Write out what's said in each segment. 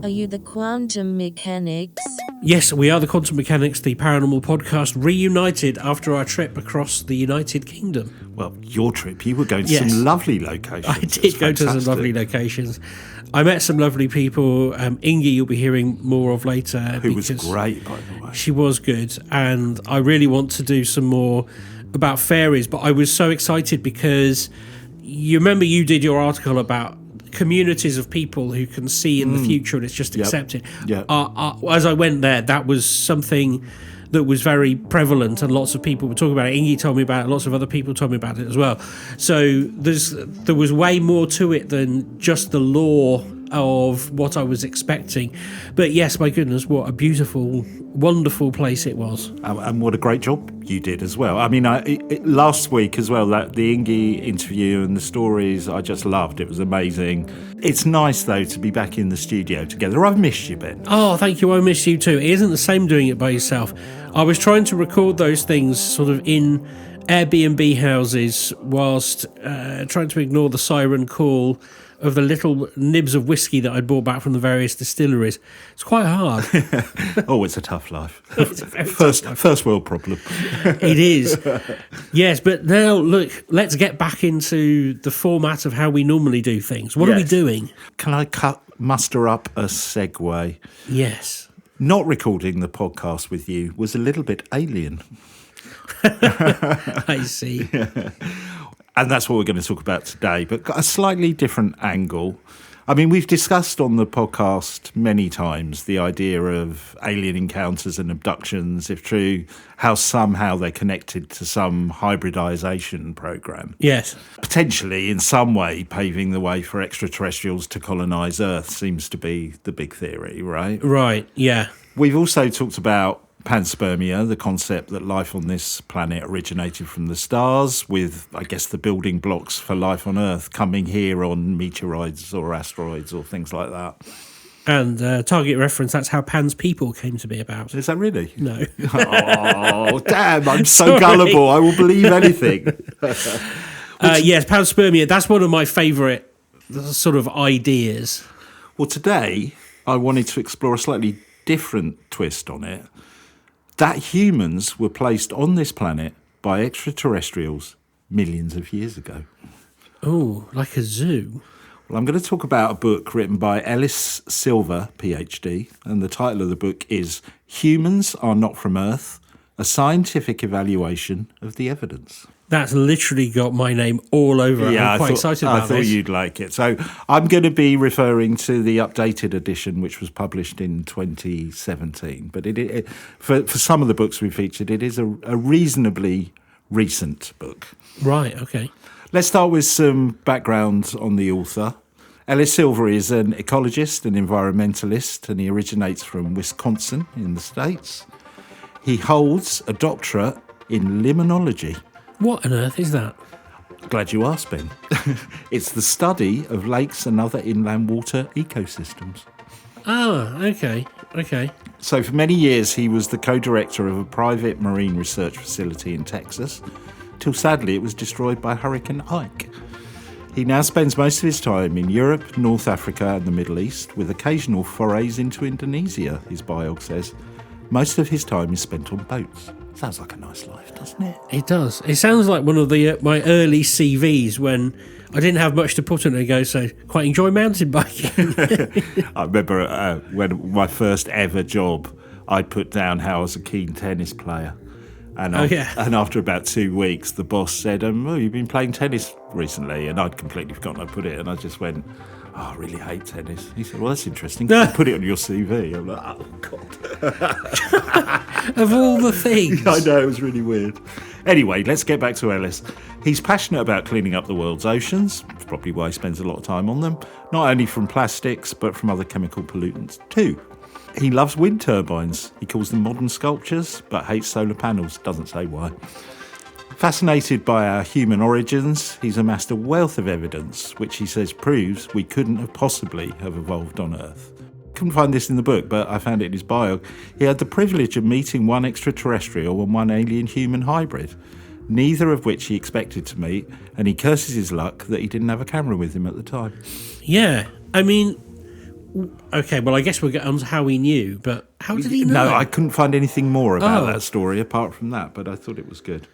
Are you the quantum mechanics? Yes, we are the Quantum Mechanics, the paranormal podcast, reunited after our trip across the United Kingdom. Well, your trip, you were going to some lovely locations. I did go to some lovely locations. I met some lovely people. Ingi, you'll be hearing more of later. Who was great, by the way. She was good, and I really want to do some more about fairies, but I was so excited because you remember you did your article about communities of people who can see in the future and it's just accepted. As I went there, that was something that was very prevalent and lots of people were talking about it. Ingi told me about it, lots of other people told me about it as well. So there was way more to it than just the lore of what I was expecting. But yes, my goodness, what a beautiful, wonderful place it was. And what a great job you did as well. I mean, last week as well, the Ingi interview and the stories, I just loved. It was amazing. It's nice, though, to be back in the studio together. I've missed you, Ben. Oh, thank you. I miss you too. It isn't the same doing it by yourself. I was trying to record those things sort of in Airbnb houses whilst trying to ignore the siren call of the little nibs of whiskey that I'd brought back from the various distilleries. It's quite hard. Oh, it's a tough life. It's a very tough life. First world problem. It is. Yes, but now, look, let's get back into the format of how we normally do things. What are we doing? Can I muster up a segue? Yes. Not recording the podcast with you was a little bit alien. I see. And that's what we're going to talk about today, but got a slightly different angle. I mean, we've discussed on the podcast many times the idea of alien encounters and abductions, if true, how somehow they're connected to some hybridization program. Yes. Potentially, in some way, paving the way for extraterrestrials to colonize Earth seems to be the big theory, right? Right, yeah. We've also talked about panspermia, the concept that life on this planet originated from the stars, with, I guess, the building blocks for life on Earth coming here on meteoroids or asteroids or things like that. And target reference, that's how Pan's people came to be about. Is that really? No. Oh, damn, I'm so gullible. I will believe anything. Yes, panspermia, that's one of my favourite sort of ideas. Well, today I wanted to explore a slightly different twist on it. That humans were placed on this planet by extraterrestrials millions of years ago. Oh, like a zoo. Well, I'm going to talk about a book written by Ellis Silver, PhD, and the title of the book is Humans Are Not From Earth, A Scientific Evaluation of the Evidence. That's literally got my name all over it. Yeah, I'm quite excited about this. I thought you'd like it. So I'm going to be referring to the updated edition, which was published in 2017. But for some of the books we featured, it is a reasonably recent book. Right, okay. Let's start with some background on the author. Ellis Silver is an ecologist and environmentalist, and he originates from Wisconsin in the States. He holds a doctorate in limnology. What on earth is that? Glad you asked, Ben. It's the study of lakes and other inland water ecosystems. Ah, okay. So for many years, he was the co-director of a private marine research facility in Texas, till sadly it was destroyed by Hurricane Ike. He now spends most of his time in Europe, North Africa and the Middle East, with occasional forays into Indonesia, his biog says. Most of his time is spent on boats. Sounds like a nice life, doesn't it? It does. It sounds like one of the my early CVs when I didn't have much to put in and go, so quite enjoy mountain biking. I remember when my first ever job, I put down how I was a keen tennis player. And after about 2 weeks, the boss said, you've been playing tennis recently? And I'd completely forgotten I put it, and I just went, I really hate tennis. He said, well, that's interesting. Put it on your CV. I'm like, oh, God. Of all the things. I know, it was really weird. Anyway, let's get back to Ellis. He's passionate about cleaning up the world's oceans. That's probably why he spends a lot of time on them. Not only from plastics, but from other chemical pollutants too. He loves wind turbines. He calls them modern sculptures, but hates solar panels. Doesn't say why. Fascinated by our human origins, he's amassed a wealth of evidence, which he says proves we couldn't have possibly have evolved on Earth. Couldn't find this in the book, but I found it in his bio. He had the privilege of meeting one extraterrestrial and one alien-human hybrid, neither of which he expected to meet, and he curses his luck that he didn't have a camera with him at the time. Yeah, I mean, Okay, well, I guess we'll get on to how he knew, but how did he know? No, I couldn't find anything more about Oh. that story apart from that, but I thought it was good.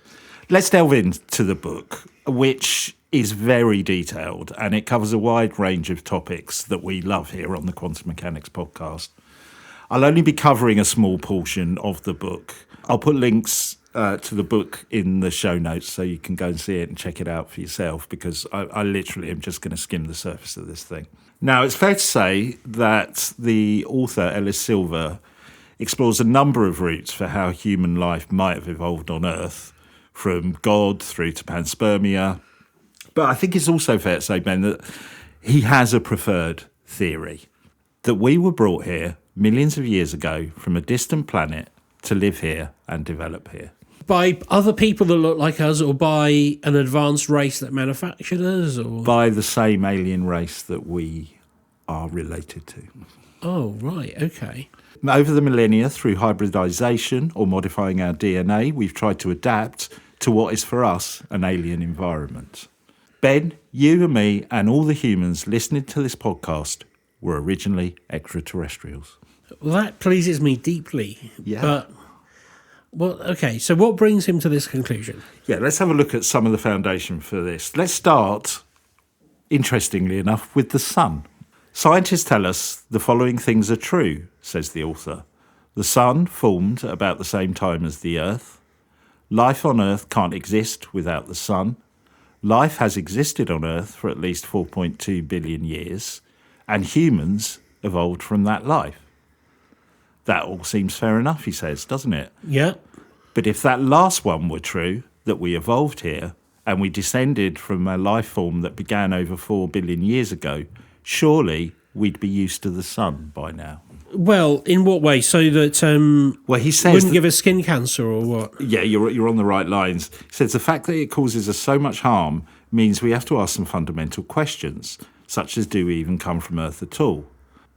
Let's delve into the book, which is very detailed, and it covers a wide range of topics that we love here on the Quantum Mechanics podcast. I'll only be covering a small portion of the book. I'll put links to the book in the show notes so you can go and see it and check it out for yourself, because I literally am just going to skim the surface of this thing. Now, it's fair to say that the author, Ellis Silver, explores a number of routes for how human life might have evolved on Earth, from God through to panspermia. But I think it's also fair to say, Ben, that he has a preferred theory, that we were brought here millions of years ago from a distant planet to live here and develop here. By other people that look like us, or by an advanced race that manufactured us, or By the same alien race that we are related to. oh, right, okay. Over the millennia, through hybridization or modifying our DNA, we've tried to adapt to what is for us an alien environment. Ben, you and me and all the humans listening to this podcast were originally extraterrestrials. Well, that pleases me deeply. Yeah. But, well, okay, so what brings him to this conclusion? Yeah, let's have a look at some of the foundation for this. Let's start, interestingly enough, with the sun. Scientists tell us the following things are true, says the author. The sun formed at about the same time as the Earth. Life on Earth can't exist without the sun. Life has existed on Earth for at least 4.2 billion years, and humans evolved from that life. That all seems fair enough, he says, doesn't it? Yeah. But if that last one were true, that we evolved here, and we descended from a life form that began over 4 billion years ago, surely we'd be used to the sun by now. Well, in what way? So that Well, he says wouldn't give us skin cancer or what? Yeah, you're on the right lines. He says the fact that it causes us so much harm means we have to ask some fundamental questions, such as do we even come from Earth at all?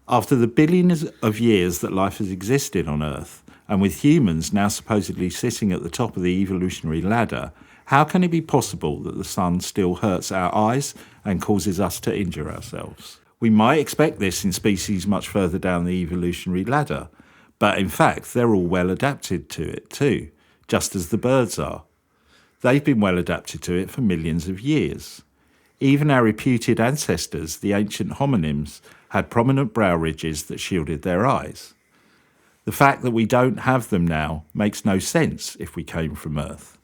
After the billions of years that life has existed on Earth, and with humans now supposedly sitting at the top of the evolutionary ladder, how can it be possible that the sun still hurts our eyes and causes us to injure ourselves? We might expect this in species much further down the evolutionary ladder, but in fact they're all well adapted to it too, just as the birds are. They've been well adapted to it for millions of years. Even our reputed ancestors, the ancient hominins, had prominent brow ridges that shielded their eyes. The fact that we don't have them now makes no sense if we came from Earth.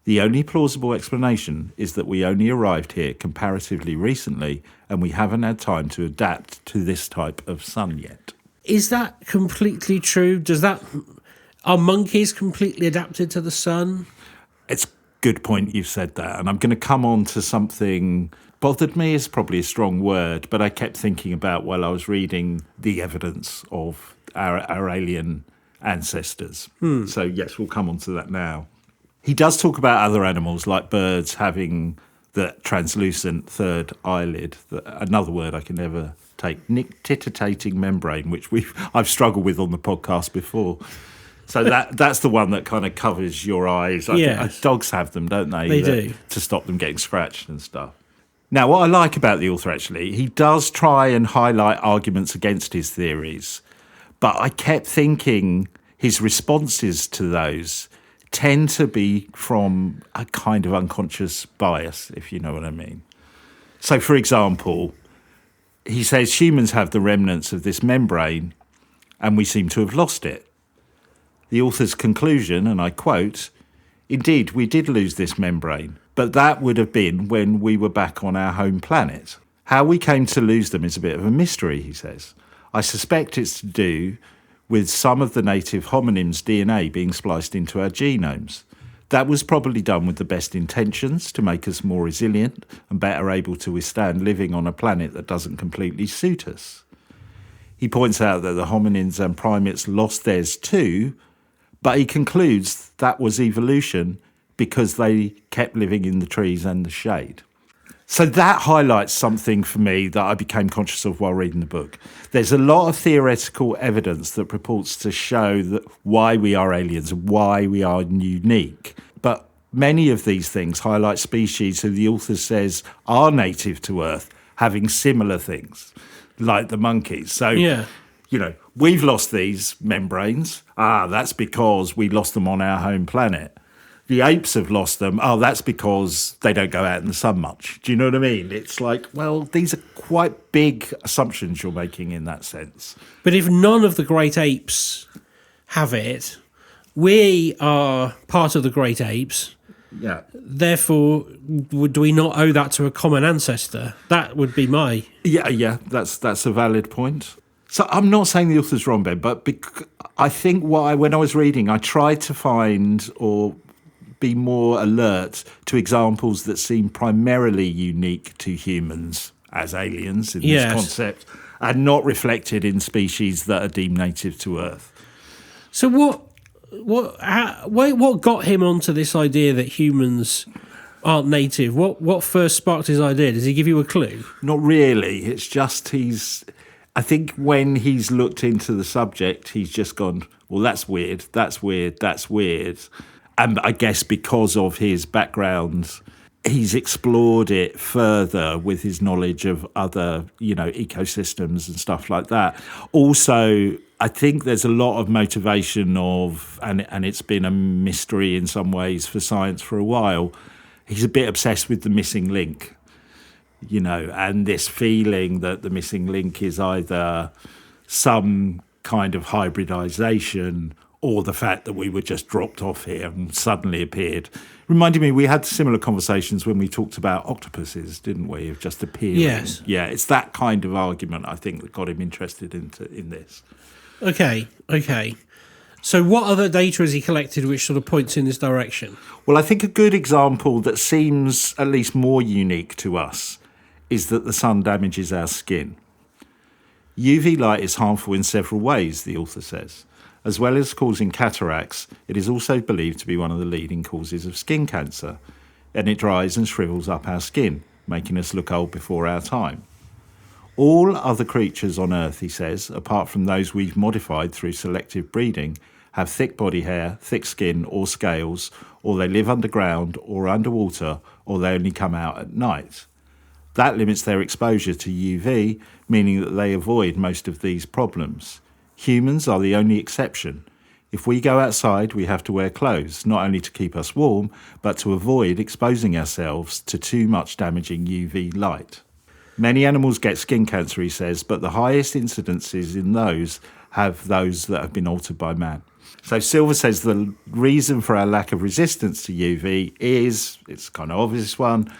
The only plausible explanation is that we only arrived here comparatively recently and we haven't had time to adapt to this type of sun yet. Is that completely true? Are monkeys completely adapted to the sun? It's a good point you've said that, and I'm going to come on to something. Bothered me is probably a strong word, but I kept thinking about while I was reading the evidence of our alien ancestors. So yes, we'll come on to that now. He does talk about other animals like birds having the translucent third eyelid, another word I can never take, nictitating membrane, which I've struggled with on the podcast before. So that's the one that kind of covers your eyes. Yes. Dogs have them, don't they? They do. To stop them getting scratched and stuff. Now, what I like about the author, actually, he does try and highlight arguments against his theories, but I kept thinking his responses to those tend to be from a kind of unconscious bias, if you know what I mean. So, for example, he says humans have the remnants of this membrane and we seem to have lost it. The author's conclusion, and I quote, "Indeed, we did lose this membrane, but that would have been when we were back on our home planet. How we came to lose them is a bit of a mystery," he says. "I suspect it's to do with some of the native hominins' DNA being spliced into our genomes. That was probably done with the best intentions to make us more resilient and better able to withstand living on a planet that doesn't completely suit us." He points out that the hominins and primates lost theirs too, but he concludes that was evolution because they kept living in the trees and the shade. So that highlights something for me that I became conscious of while reading the book. There's a lot of theoretical evidence that purports to show that why we are aliens, why we are unique. But many of these things highlight species who the author says are native to Earth, having similar things. like the monkeys. So, Yeah. We've lost these membranes. That's because we lost them on our home planet. The apes have lost them. That's because they don't go out in the sun much. Do you know what I mean? It's like, well, these are quite big assumptions you're making in that sense. But if none of the great apes have it, we are part of the great apes. Yeah. Therefore, do we not owe that to a common ancestor? That would be my... Yeah, that's a valid point. So I'm not saying the author's wrong, Ben, but I think when I was reading, I tried to find or be more alert to examples that seem primarily unique to humans as aliens in this concept and not reflected in species that are deemed native to Earth. So what got him onto this idea that humans aren't native? What first sparked his idea? Does he give you a clue? Not really. It's just I think when he's looked into the subject, he's just gone, well, that's weird, that's weird, that's weird. And I guess because of his background, he's explored it further with his knowledge of other, ecosystems and stuff like that. Also, I think there's a lot of motivation and it's been a mystery in some ways for science for a while. He's a bit obsessed with the missing link, and this feeling that the missing link is either some kind of hybridization or the fact that we were just dropped off here and suddenly appeared. Reminded me, we had similar conversations when we talked about octopuses, didn't we, of just appearing. Yes. Yeah, it's that kind of argument, I think, that got him interested in this. Okay. So what other data has he collected which sort of points in this direction? Well, I think a good example that seems at least more unique to us is that the sun damages our skin. UV light is harmful in several ways, the author says. As well as causing cataracts, it is also believed to be one of the leading causes of skin cancer, and it dries and shrivels up our skin, making us look old before our time. All other creatures on Earth, he says, apart from those we've modified through selective breeding, have thick body hair, thick skin or scales, or they live underground or underwater, or they only come out at night. That limits their exposure to UV, meaning that they avoid most of these problems. Humans are the only exception. If we go outside, we have to wear clothes, not only to keep us warm, but to avoid exposing ourselves to too much damaging UV light. Many animals get skin cancer, he says, but the highest incidences in those that have been altered by man. So Silver says the reason for our lack of resistance to UV is, it's kind of obvious one,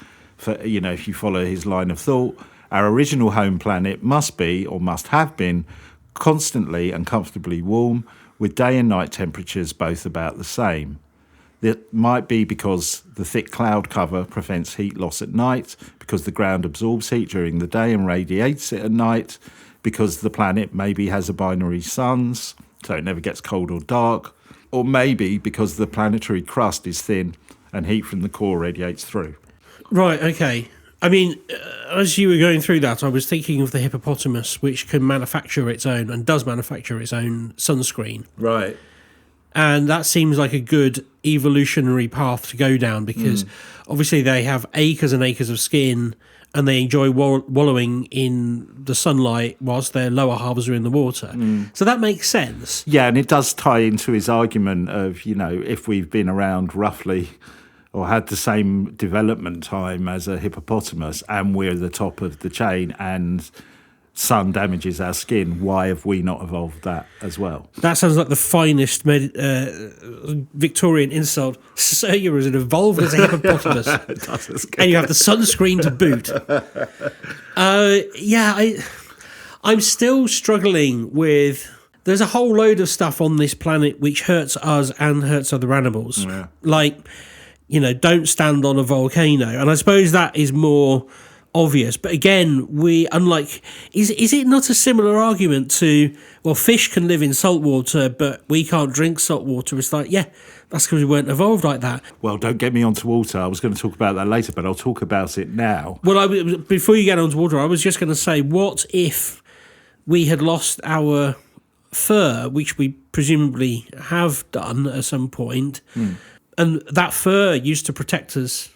if you follow his line of thought, our original home planet must have been constantly and comfortably warm, with day and night temperatures both about the same. That might be because the thick cloud cover prevents heat loss at night, because the ground absorbs heat during the day and radiates it at night, because the planet maybe has a binary suns, so it never gets cold or dark, or maybe because the planetary crust is thin and heat from the core radiates through. Right, okay. I mean, as you were going through that, I was thinking of the hippopotamus, which can manufacture its own, and does manufacture its own sunscreen. Right. And that seems like a good evolutionary path to go down, because obviously they have acres and acres of skin, and they enjoy wallowing in the sunlight whilst their lower halves are in the water. So that makes sense. Yeah, and it does tie into his argument of, if we've been around roughly or had the same development time as a hippopotamus and we're the top of the chain and sun damages our skin, why have we not evolved that as well? That sounds like the finest Victorian insult. Sir, you're as evolved as a hippopotamus. And you have the sunscreen to boot. I'm still struggling with... There's a whole load of stuff on this planet which hurts us and hurts other animals. Yeah. Like, don't stand on a volcano. And I suppose that is more obvious. But again, is it not a similar argument to, well, fish can live in salt water, but we can't drink salt water? It's like, yeah, that's because we weren't evolved like that. Well, don't get me onto water. I was going to talk about that later, but I'll talk about it now. Well, before you get onto water, I was just going to say, what if we had lost our fur, which we presumably have done at some point, and that fur used to protect us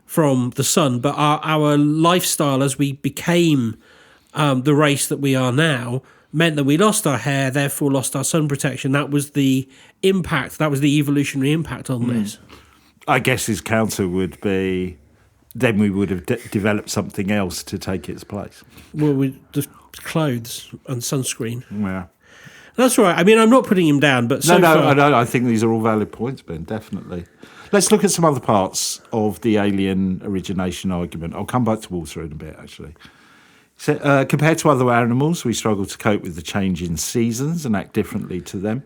from the sun, but our lifestyle as we became the race that we are now meant that we lost our hair, therefore lost our sun protection. That was the impact. That was the evolutionary impact on this. I guess his counter would be, then we would have developed something else to take its place. Well, with just clothes and sunscreen. Yeah. That's right. I mean, I'm not putting him down, but I think these are all valid points, Ben, definitely. Let's look at some other parts of the alien origination argument. I'll come back to water in a bit, actually. So, compared to other animals, we struggle to cope with the change in seasons and act differently to them.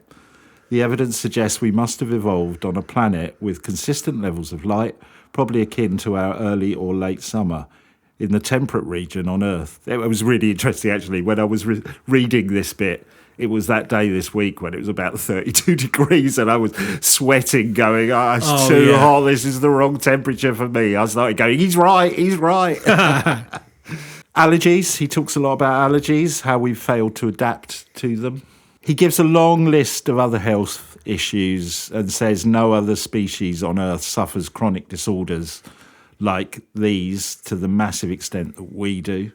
The evidence suggests we must have evolved on a planet with consistent levels of light, probably akin to our early or late summer, in the temperate region on Earth. It was really interesting, actually, when I was reading this bit. It was that day this week when it was about 32 degrees and I was sweating, going, it's too hot, this is the wrong temperature for me. I started going, he's right. Allergies, he talks a lot about allergies, how we've failed to adapt to them. He gives a long list of other health issues and says no other species on Earth suffers chronic disorders like these to the massive extent that we do.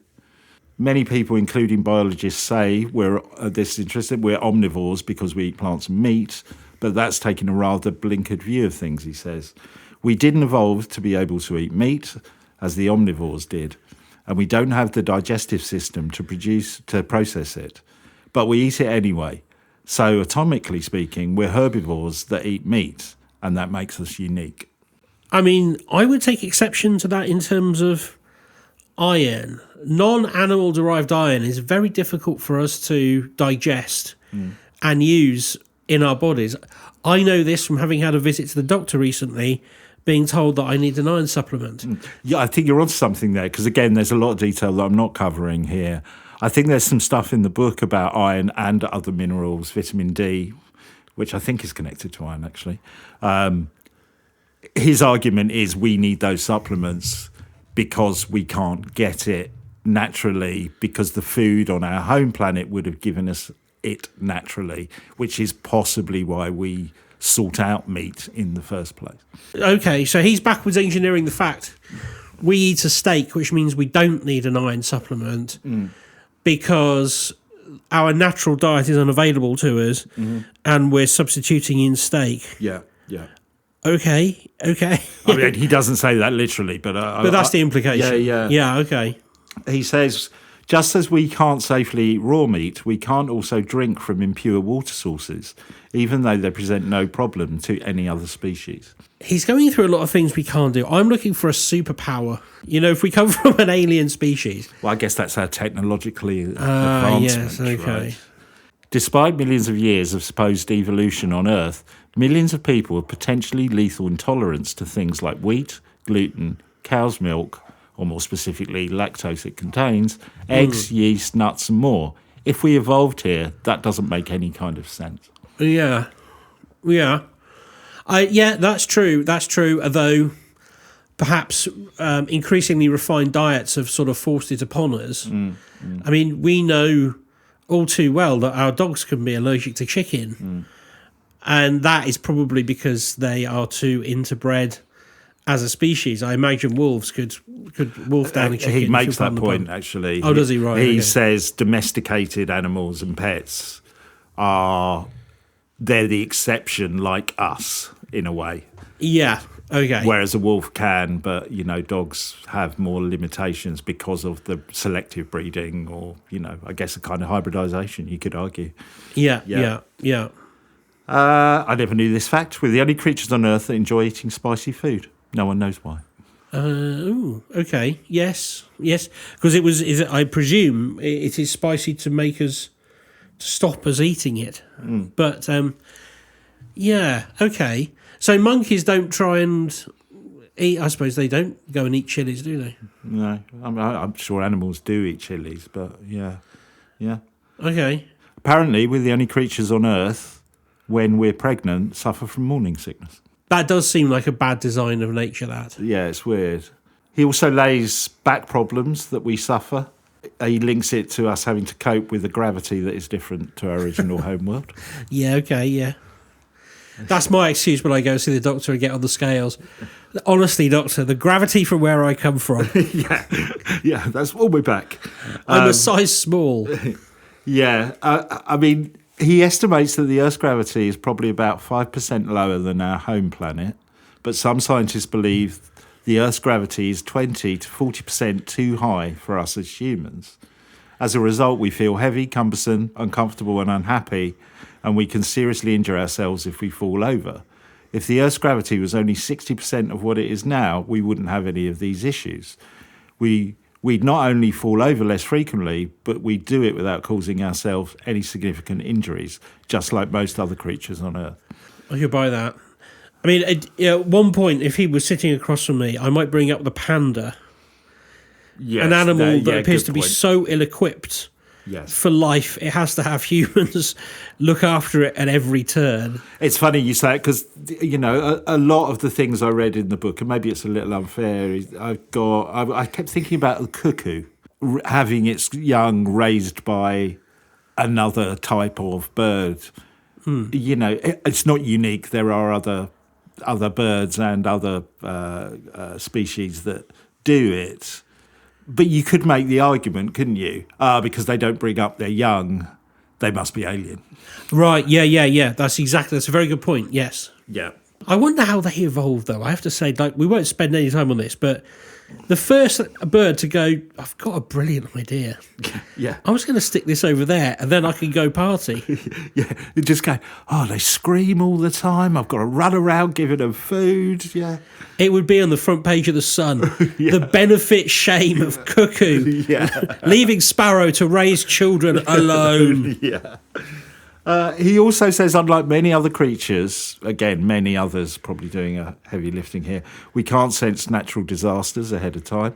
Many people, including biologists, say we're omnivores because we eat plants and meat, but that's taking a rather blinkered view of things, he says. We didn't evolve to be able to eat meat, as the omnivores did, and we don't have the digestive system to process it, but we eat it anyway. So, atomically speaking, we're herbivores that eat meat, and that makes us unique. I mean, I would take exception to that in terms of iron. Non-animal derived iron is very difficult for us to digest and use in our bodies. I know this from having had a visit to the doctor recently, being told that I need an iron supplement. Yeah, I think you're onto something there, because again, there's a lot of detail that I'm not covering here. I think there's some stuff in the book about iron and other minerals, vitamin D, which I think is connected to iron, actually. His argument is we need those supplements because we can't get it naturally, because the food on our home planet would have given us it naturally, which is possibly why we sought out meat in the first place. Okay, so he's backwards engineering the fact we eat a steak, which means we don't need an iron supplement because our natural diet is unavailable to us and we're substituting in steak. Yeah. Okay. I mean, he doesn't say that literally, but that's the implication. Yeah, okay. He says, just as we can't safely eat raw meat, we can't also drink from impure water sources, even though they present no problem to any other species. He's going through a lot of things we can't do. I'm looking for a superpower. You know, if we come from an alien species. Well, I guess that's our technologically advancement. Yes, okay. Right? Despite millions of years of supposed evolution on Earth, millions of people have potentially lethal intolerance to things like wheat, gluten, cow's milk, or more specifically, lactose it contains, eggs, yeast, nuts, and more. If we evolved here, that doesn't make any kind of sense. Yeah. That's true. Although perhaps increasingly refined diets have sort of forced it upon us. I mean, we know all too well that our dogs can be allergic to chicken. And that is probably because they are too interbred as a species. I imagine wolves could wolf down a chicken. He makes that point, actually. Oh, does he? Right. He says domesticated animals and pets they're the exception, like us, in a way. Yeah, okay. Whereas a wolf can, but, dogs have more limitations because of the selective breeding or, I guess a kind of hybridization, you could argue. Yeah. I never knew this fact. We're the only creatures on Earth that enjoy eating spicy food. No one knows why. Okay. Yes. Because I presume it is spicy to make us stop us eating it. But yeah, okay. So monkeys don't try and eat. I suppose they don't go and eat chilies, do they? No, I'm sure animals do eat chilies, but yeah. Okay. Apparently, we're the only creatures on Earth when we're pregnant suffer from morning sickness. That does seem like a bad design of nature, that. Yeah, it's weird. He also lays back problems that we suffer. He links it to us having to cope with a gravity that is different to our original homeworld. Yeah, okay, yeah. That's my excuse when I go see the doctor and get on the scales. Honestly, doctor, the gravity from where I come from. Yeah, that's all we're back. I'm a size small. Yeah, I mean, he estimates that the Earth's gravity is probably about 5% lower than our home planet, but some scientists believe the Earth's gravity is 20 to 40% too high for us as humans. As a result, we feel heavy, cumbersome, uncomfortable and unhappy, and we can seriously injure ourselves if we fall over. If the Earth's gravity was only 60% of what it is now, we wouldn't have any of these issues. We'd not only fall over less frequently, but we'd do it without causing ourselves any significant injuries, just like most other creatures on Earth. I could buy that. I mean, at one point, if he was sitting across from me, I might bring up the panda, Yes, an animal that appears good to be point. so ill-equipped Yes. for life, it has to have humans look after it at every turn. It's funny you say it because, you know, a lot of the things I read in the book, and maybe it's a little unfair, I kept thinking about the cuckoo having its young raised by another type of bird. You know, it's not unique. There are other birds and other species that do it. But you could make the argument, couldn't you? Because they don't bring up their young, they must be alien. Right, yeah. That's a very good point, yes. Yeah. I wonder how they evolved, though. I have to say, like, we won't spend any time on this, but the first bird to go, I've got a brilliant idea. Yeah. I was going to stick this over there, and then I can go party. Yeah. They just go, they scream all the time. I've got to run around giving them food. Yeah. It would be on the front page of the Sun. The benefit shame of cuckoo. Yeah. Leaving sparrow to raise children alone. Yeah. He also says, unlike many other creatures, again, many others probably doing a heavy lifting here, we can't sense natural disasters ahead of time.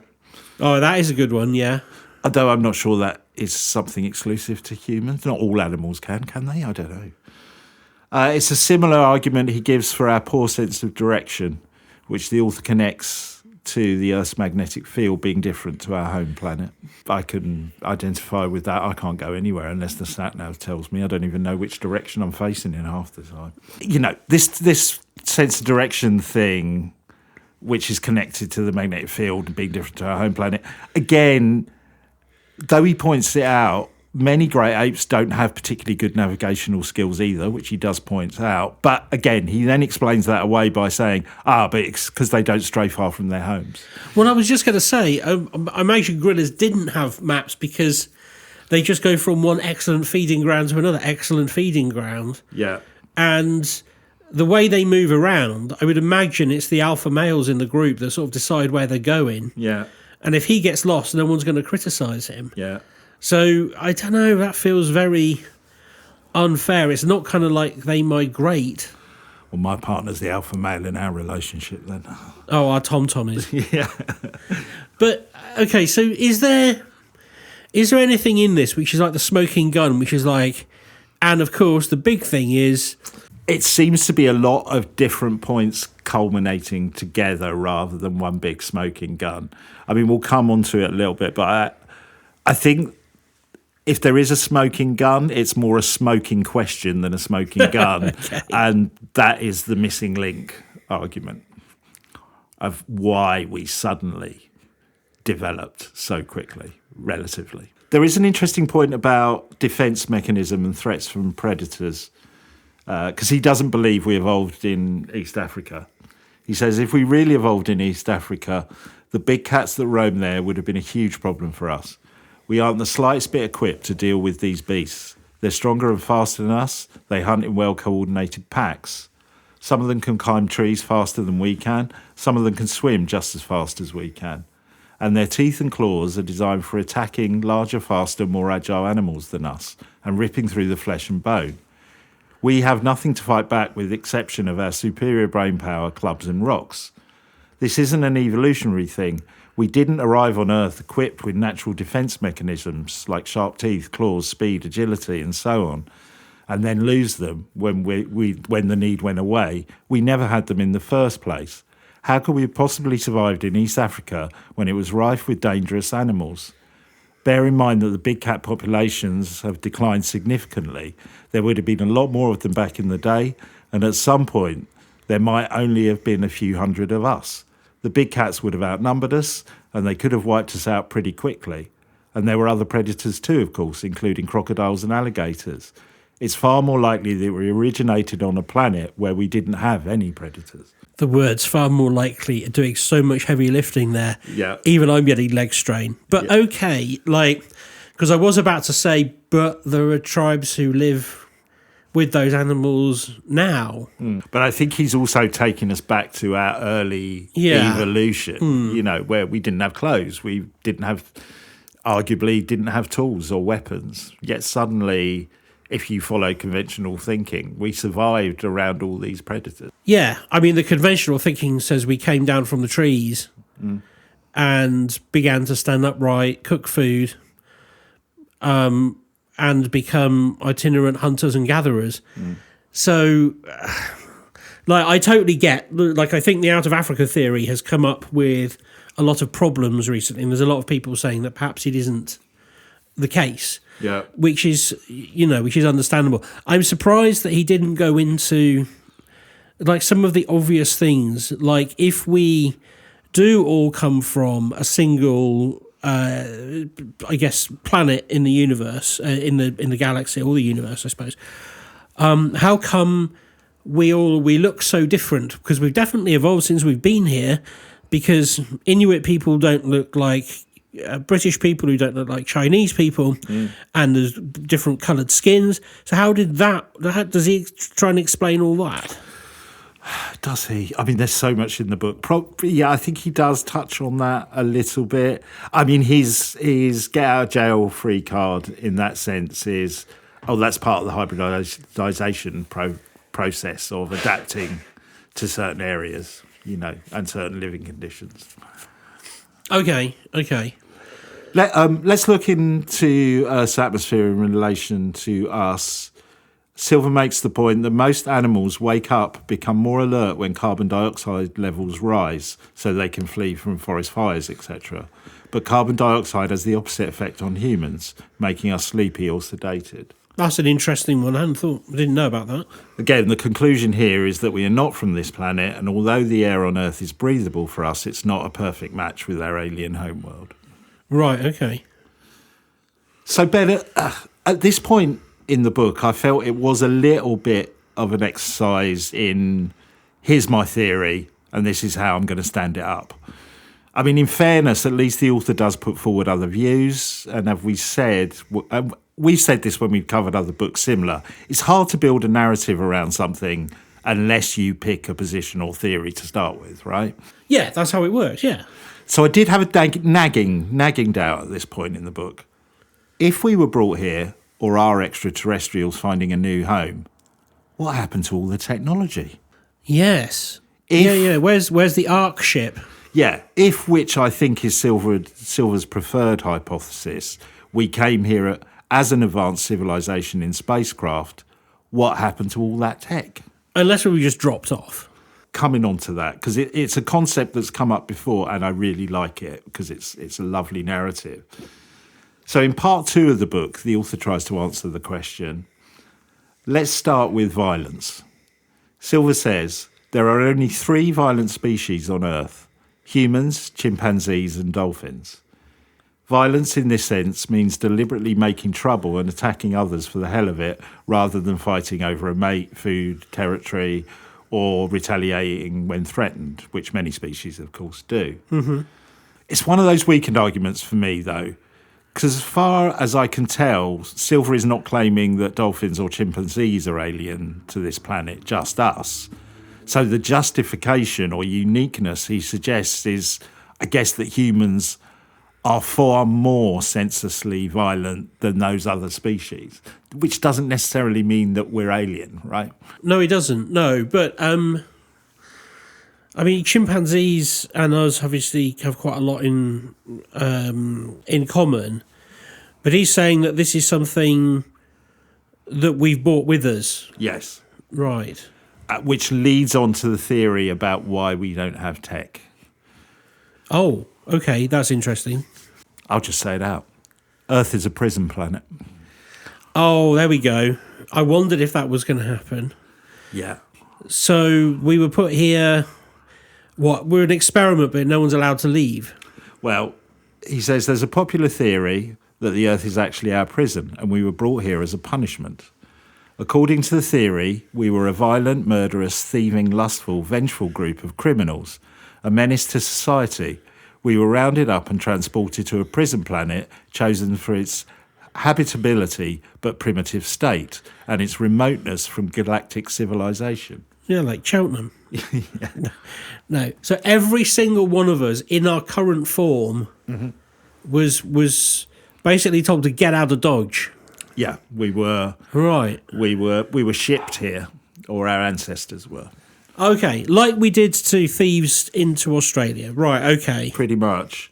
Oh, that is a good one, yeah. Although I'm not sure that is something exclusive to humans. Not all animals can they? I don't know. It's a similar argument he gives for our poor sense of direction, which the author connects to the Earth's magnetic field being different to our home planet. I can identify with that. I can't go anywhere unless the sat-nav tells me. I don't even know which direction I'm facing in half the time. You know, this sense of direction thing, which is connected to the magnetic field and being different to our home planet, again, though he points it out, many great apes don't have particularly good navigational skills either, which he does point out. But again, he then explains that away by saying, but it's because they don't stray far from their homes. Well, I was just going to say, I imagine gorillas didn't have maps because they just go from one excellent feeding ground to another excellent feeding ground. Yeah. And the way they move around, I would imagine it's the alpha males in the group that sort of decide where they're going. Yeah. And if he gets lost, no one's going to criticise him. Yeah. So, I don't know, that feels very unfair. It's not kind of like they migrate. Well, my partner's the alpha male in our relationship then. Oh, our Tom is. Yeah. But, okay, so is there anything in this which is like the smoking gun, which is like, and of course, the big thing is... It seems to be a lot of different points culminating together rather than one big smoking gun. I mean, we'll come on to it a little bit, but I think... If there is a smoking gun, it's more a smoking question than a smoking gun. Okay. And that is the missing link argument of why we suddenly developed so quickly, relatively. There is an interesting point about defence mechanism and threats from predators, because he doesn't believe we evolved in East Africa. He says if we really evolved in East Africa, the big cats that roam there would have been a huge problem for us. We aren't the slightest bit equipped to deal with these beasts. They're stronger and faster than us. They hunt in well-coordinated packs. Some of them can climb trees faster than we can. Some of them can swim just as fast as we can. And their teeth and claws are designed for attacking larger, faster, more agile animals than us and ripping through the flesh and bone. We have nothing to fight back with the exception of our superior brain power, clubs and rocks. This isn't an evolutionary thing. We didn't arrive on Earth equipped with natural defence mechanisms like sharp teeth, claws, speed, agility, and so on, and then lose them when the need went away. We never had them in the first place. How could we have possibly survived in East Africa when it was rife with dangerous animals? Bear in mind that the big cat populations have declined significantly. There would have been a lot more of them back in the day, and at some point, there might only have been a few hundred of us. The big cats would have outnumbered us, and they could have wiped us out pretty quickly. And there were other predators too, of course, including crocodiles and alligators. It's far more likely that we originated on a planet where we didn't have any predators. The words far more likely are doing so much heavy lifting there. Yeah. Even I'm getting leg strain. But okay, because I was about to say, but there are tribes who live with those animals now. But I think he's also taking us back to our early evolution, where we didn't have clothes. We arguably didn't have tools or weapons. Yet suddenly, if you follow conventional thinking, we survived around all these predators. Yeah, I mean, the conventional thinking says we came down from the trees and began to stand upright, cook food, and become itinerant hunters and gatherers. So, I totally get, I think the out of Africa theory has come up with a lot of problems recently, and there's a lot of people saying that perhaps it isn't the case. Yeah. Which is understandable. I'm surprised that he didn't go into some of the obvious things, like if we do all come from a single planet in the universe, in the galaxy or the universe, I suppose. How come we look so different? Because we've definitely evolved since we've been here. Because Inuit people don't look like British people, who don't look like Chinese people, and there's different coloured skins. So how does he try and explain all that? Does he? I mean, there's so much in the book. I think he does touch on that a little bit. I mean, his get out of jail free card in that sense is, that's part of the hybridization process of adapting to certain areas, and certain living conditions. Okay. Let's look into Earth's atmosphere in relation to us. Silver makes the point that most animals wake up, become more alert when carbon dioxide levels rise, so they can flee from forest fires, etc. But carbon dioxide has the opposite effect on humans, making us sleepy or sedated. That's an interesting one. I didn't know about that. Again, the conclusion here is that we are not from this planet, and although the air on Earth is breathable for us, it's not a perfect match with our alien homeworld. Right, okay. So, Ben, at this point in the book, I felt it was a little bit of an exercise in, here's my theory, and this is how I'm going to stand it up. I mean, in fairness, at least the author does put forward other views, and as we said... We've said this when we've covered other books similar. It's hard to build a narrative around something unless you pick a position or theory to start with, right? Yeah, that's how it works, yeah. So I did have a nagging doubt at this point in the book. If we were brought here, or are extraterrestrials finding a new home, what happened to all the technology? Yes. Where's the Ark ship? Yeah, which I think is Silver's preferred hypothesis, we came here as an advanced civilization in spacecraft, what happened to all that tech? Unless we just dropped off. Coming on to that, because it's a concept that's come up before, and I really like it, because it's a lovely narrative. So in part 2 of the book, the author tries to answer the question. Let's start with violence. Silver says, there are only 3 violent species on Earth: humans, chimpanzees, and dolphins. Violence in this sense means deliberately making trouble and attacking others for the hell of it, rather than fighting over a mate, food, territory, or retaliating when threatened, which many species, of course, do. Mm-hmm. It's one of those weakened arguments for me, though, because as far as I can tell, Silver is not claiming that dolphins or chimpanzees are alien to this planet, just us. So the justification or uniqueness he suggests is, I guess, that humans are far more senselessly violent than those other species, which doesn't necessarily mean that we're alien, right? No, it doesn't. No, but I mean, chimpanzees and us obviously have quite a lot in common. But he's saying that this is something that we've brought with us. Yes. Right. Which leads on to the theory about why we don't have tech. Oh, okay, that's interesting. I'll just say it out. Earth is a prison planet. Oh, there we go. I wondered if that was going to happen. Yeah. So we were put here. What? We're an experiment, but no one's allowed to leave. Well, he says there's a popular theory that the Earth is actually our prison and we were brought here as a punishment. According to the theory, we were a violent, murderous, thieving, lustful, vengeful group of criminals, a menace to society. We were rounded up and transported to a prison planet chosen for its habitability but primitive state and its remoteness from galactic civilization. Yeah, like Cheltenham. No. So every single one of us in our current form was basically told to get out of Dodge. Yeah, we were. Right. We were shipped here, or our ancestors were. Okay, like we did to thieves into Australia. Right, okay. Pretty much.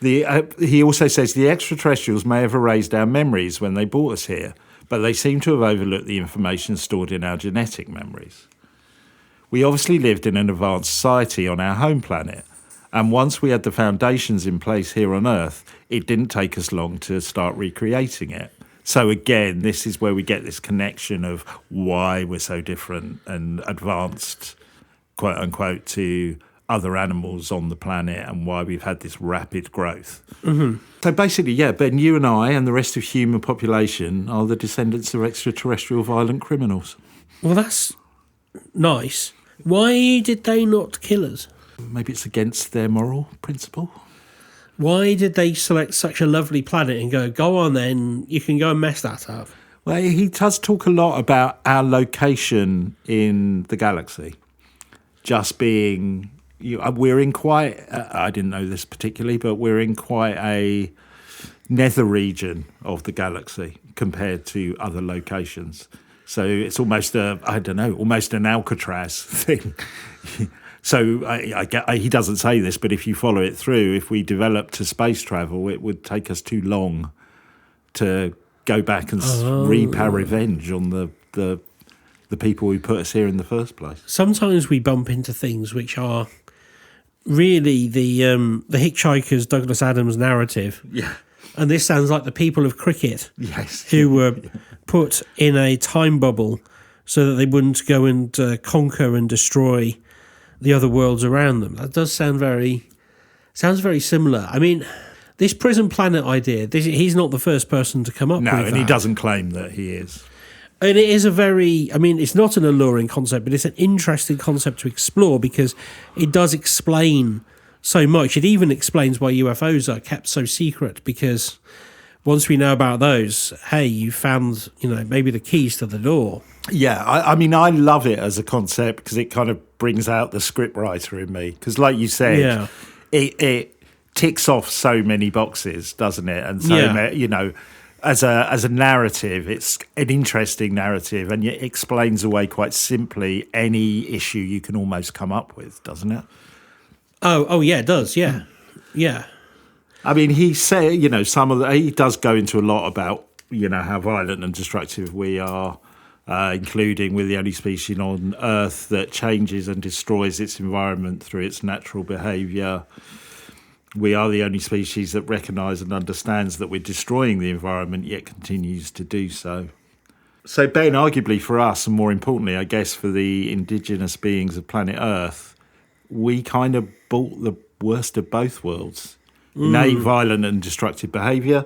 He also says the extraterrestrials may have erased our memories when they brought us here, but they seem to have overlooked the information stored in our genetic memories. We obviously lived in an advanced society on our home planet, and once we had the foundations in place here on Earth, it didn't take us long to start recreating it. So again, this is where we get this connection of why we're so different and advanced, quote unquote, to other animals on the planet and why we've had this rapid growth. Mm-hmm. So basically, yeah, Ben, you and I and the rest of human population are the descendants of extraterrestrial violent criminals. Well, that's nice. Why did they not kill us? Maybe it's against their moral principle. Why did they select such a lovely planet and go on then, you can go and mess that up? Well, he does talk a lot about our location in the galaxy. Just being, we're in quite, I didn't know this particularly, but we're in quite a nether region of the galaxy compared to other locations. So it's almost almost an Alcatraz thing. So he doesn't say this, but if you follow it through, if we developed to space travel, it would take us too long to go back and reap our revenge on the people who put us here in the first place. Sometimes we bump into things which are really the Hitchhiker's Douglas Adams narrative. Yeah. And this sounds like the people of cricket, yes, who were put in a time bubble so that they wouldn't go and conquer and destroy the other worlds around them. That does sounds very similar. I mean, this prison planet idea, he's not the first person to come up with that. No, and he doesn't claim that he is. And it is it's not an alluring concept, but it's an interesting concept to explore because it does explain so much. It even explains why UFOs are kept so secret, because once we know about those, hey, you found, maybe the keys to the door. Yeah, I mean, I love it as a concept because it kind of brings out the scriptwriter in me. Because like you said, it ticks off so many boxes, doesn't it? And so, as a narrative, it's an interesting narrative, and it explains away quite simply any issue you can almost come up with, doesn't it? Oh yeah, it does. Yeah, yeah. I mean, he said, he does go into a lot about, how violent and destructive we are, including we're the only species on Earth that changes and destroys its environment through its natural behaviour. We are the only species that recognise and understands that we're destroying the environment, yet continues to do so. So, Ben, arguably for us, and more importantly, I guess, for the indigenous beings of planet Earth, we kind of bought the worst of both worlds. Innate, violent and destructive behaviour,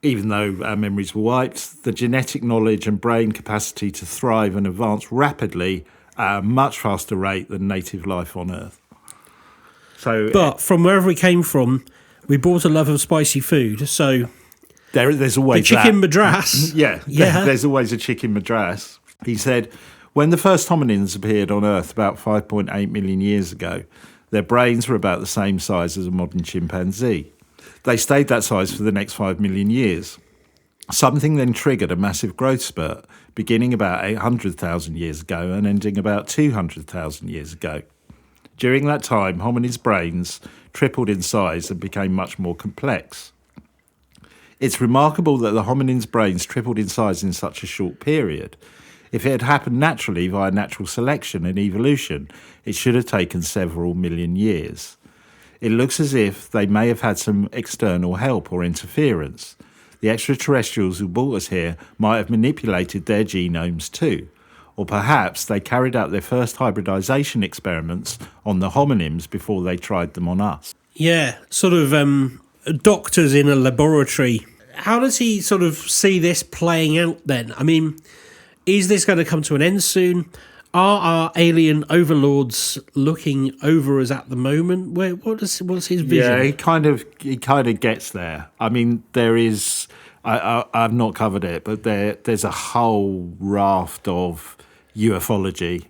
even though our memories were wiped, the genetic knowledge and brain capacity to thrive and advance rapidly at a much faster rate than native life on Earth. But from wherever we came from, we brought a love of spicy food, so there's always the chicken madras. There's always a chicken madras. He said, when the first hominins appeared on Earth about 5.8 million years ago, their brains were about the same size as a modern chimpanzee. They stayed that size for the next 5 million years. Something then triggered a massive growth spurt, beginning about 800,000 years ago and ending about 200,000 years ago. During that time, hominids' brains tripled in size and became much more complex. It's remarkable that the hominins' brains tripled in size in such a short period. If it had happened naturally via natural selection and evolution, it should have taken several million years. It looks as if they may have had some external help or interference. The extraterrestrials who brought us here might have manipulated their genomes too. Or perhaps they carried out their first hybridization experiments on the hominids before they tried them on us. Yeah, sort of doctors in a laboratory. How does he sort of see this playing out then? I mean, is this going to come to an end soon? Are our alien overlords looking over us at the moment? What's his vision? Yeah, he kind of gets there. I mean, there is. I've not covered it, but there's a whole raft of ufology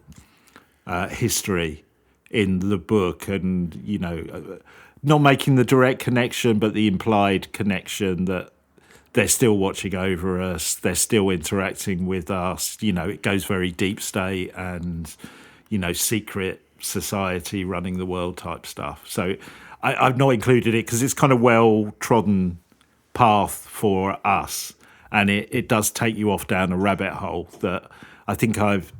history in the book, and not making the direct connection, but the implied connection that they're still watching over us, they're still interacting with us. It goes very deep state and, secret society running the world type stuff. So I've not included it because it's kind of well-trodden path for us. And it does take you off down a rabbit hole that I think I've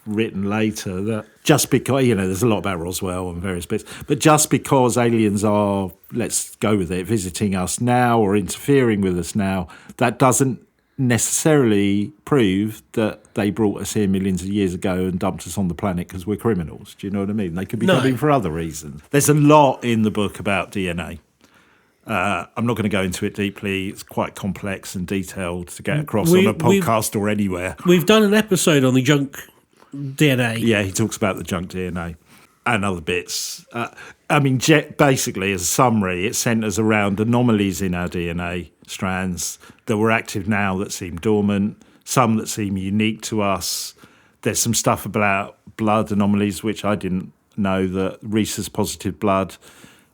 written later, that just because there's a lot about Roswell and various bits, but just because aliens are, let's go with it, visiting us now or interfering with us now, that doesn't necessarily prove that they brought us here millions of years ago and dumped us on the planet because we're criminals. Do you know what I mean? They could be coming for other reasons. There's a lot in the book about DNA. I'm not going to go into it deeply. It's quite complex and detailed to get across on a podcast or anywhere. We've done an episode on the junk DNA. Yeah, he talks about the junk DNA and other bits. Basically, as a summary, it centres around anomalies in our DNA strands that were active now that seem dormant, some that seem unique to us. There's some stuff about blood anomalies, which I didn't know, that rhesus-positive blood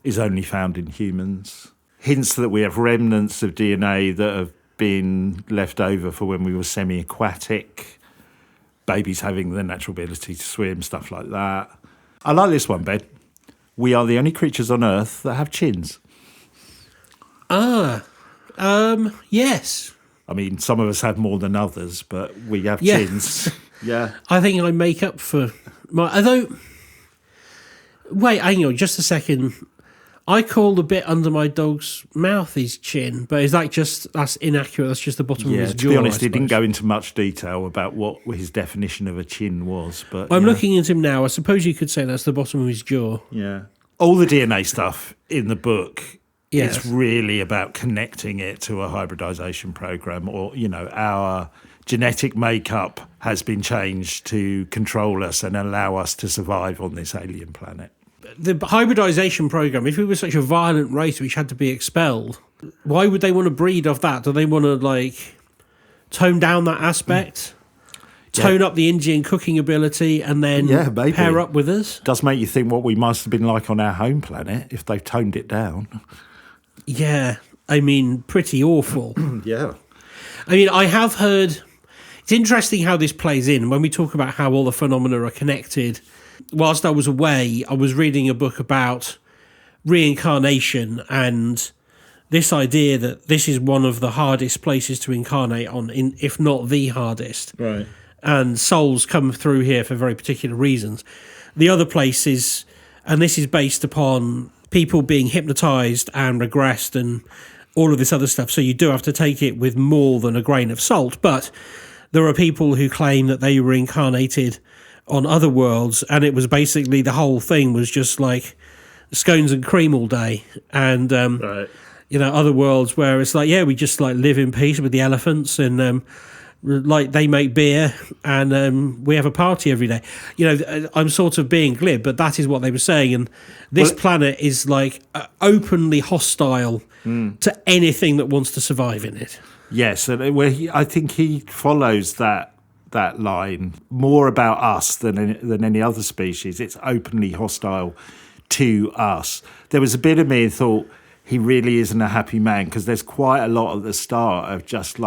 is only found in humans. Hints that we have remnants of DNA that have been left over for when we were semi-aquatic. Babies having the natural ability to swim, stuff like that. I like this one, Ben. We are the only creatures on Earth that have chins. Yes. I mean, some of us have more than others, but we have chins. Yeah. I think I make up for my... Although... Wait, hang on, just a second. I call the bit under my dog's mouth his chin, but is that that's inaccurate? That's just the bottom of his jaw. To be honest, he didn't go into much detail about what his definition of a chin was. But I'm looking at him now. I suppose you could say that's the bottom of his jaw. Yeah. All the DNA stuff in the book Yes. is really about connecting it to a hybridization program, or, our genetic makeup has been changed to control us and allow us to survive on this alien planet. The hybridization program, if it was such a violent race which had to be expelled, why would they want to breed off that? Do they want to tone down that aspect, tone up the Indian cooking ability, and then pair up with us? Does make you think what we must have been like on our home planet if they've toned it down. Yeah, I mean, pretty awful. Yeah. I mean, I have heard... It's interesting how this plays in when we talk about how all the phenomena are connected. Whilst I was away, I was reading a book about reincarnation and this idea that this is one of the hardest places to incarnate on, if not the hardest. Right. And souls come through here for very particular reasons. The other place is, and this is based upon people being hypnotised and regressed and all of this other stuff, so you do have to take it with more than a grain of salt, but there are people who claim that they were incarnated on other worlds, and it was basically the whole thing was just like scones and cream all day, and Right. Other worlds where it's like, we just live in peace with the elephants, and they make beer, and we have a party every day. I'm sort of being glib, but that is what they were saying, and this planet is openly hostile to anything that wants to survive in it. Yes, and I think he follows that line more about us than any other species. It's openly hostile to us. There was a bit of me that thought he really isn't a happy man, because there's quite a lot at the start of just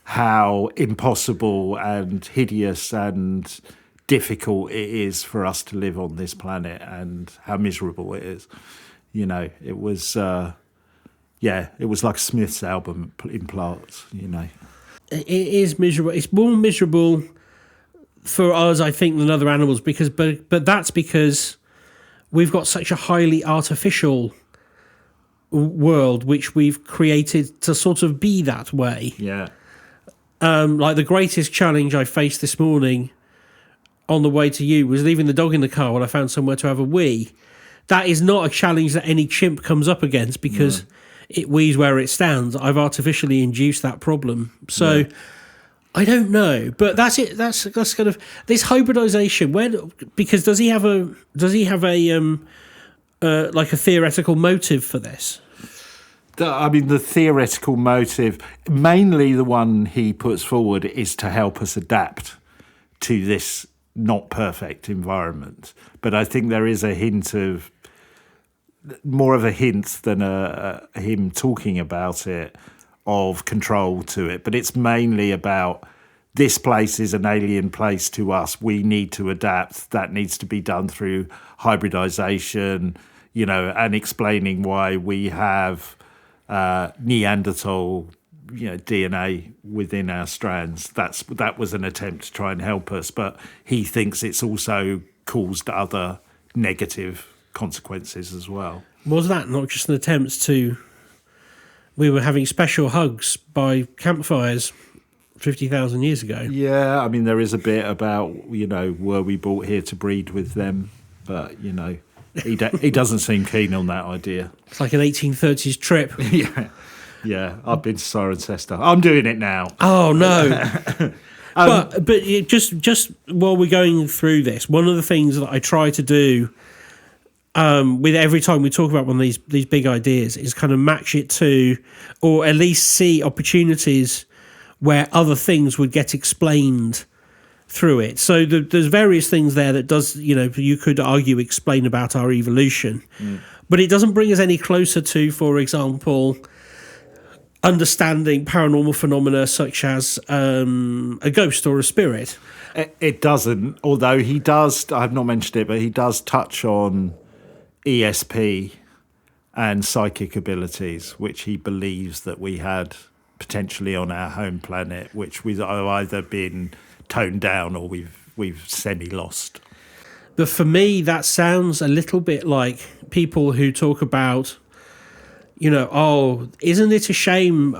how impossible and hideous and difficult it is for us to live on this planet, and how miserable it is. It was it was like Smith's album in parts. It is miserable. It's more miserable for us, I think, than other animals, but that's because we've got such a highly artificial world which we've created to sort of be that way. Yeah. Like the greatest challenge I faced this morning on the way to you was leaving the dog in the car while I found somewhere to have a wee. That is not a challenge that any chimp comes up against because it wees where it stands. I've artificially induced that problem. So I don't know, but that's it. That's kind of this hybridization. Because does he have a like a theoretical motive for this? The theoretical motive, mainly the one he puts forward, is to help us adapt to this not perfect environment. But I think there is a hint of, more of a hint than him talking about it, of control to it. But it's mainly about, this place is an alien place to us. We need to adapt. That needs to be done through hybridization, and explaining why we have Neanderthal, DNA within our strands. That was an attempt to try and help us, but he thinks it's also caused other negative consequences as well. Was that not just an attempt to? We were having special hugs by campfires 50,000 years ago. Yeah, there is a bit about were we brought here to breed with them, but he doesn't seem keen on that idea. It's like an 1830s trip. Yeah, I've been to Cirencester. I'm doing it now. Oh no! But just while we're going through this, one of the things that I try to do with every time we talk about one of these big ideas is kind of match it to, or at least see opportunities where other things would get explained through it. So there's various things there that does, you could argue explain about our evolution, but it doesn't bring us any closer to, for example, understanding paranormal phenomena such as a ghost or a spirit. It doesn't, although he does, I've not mentioned it, but he does touch on ESP and psychic abilities, which he believes that we had potentially on our home planet, which we've either been toned down or we've semi-lost. But for me, that sounds a little bit like people who talk about, isn't it a shame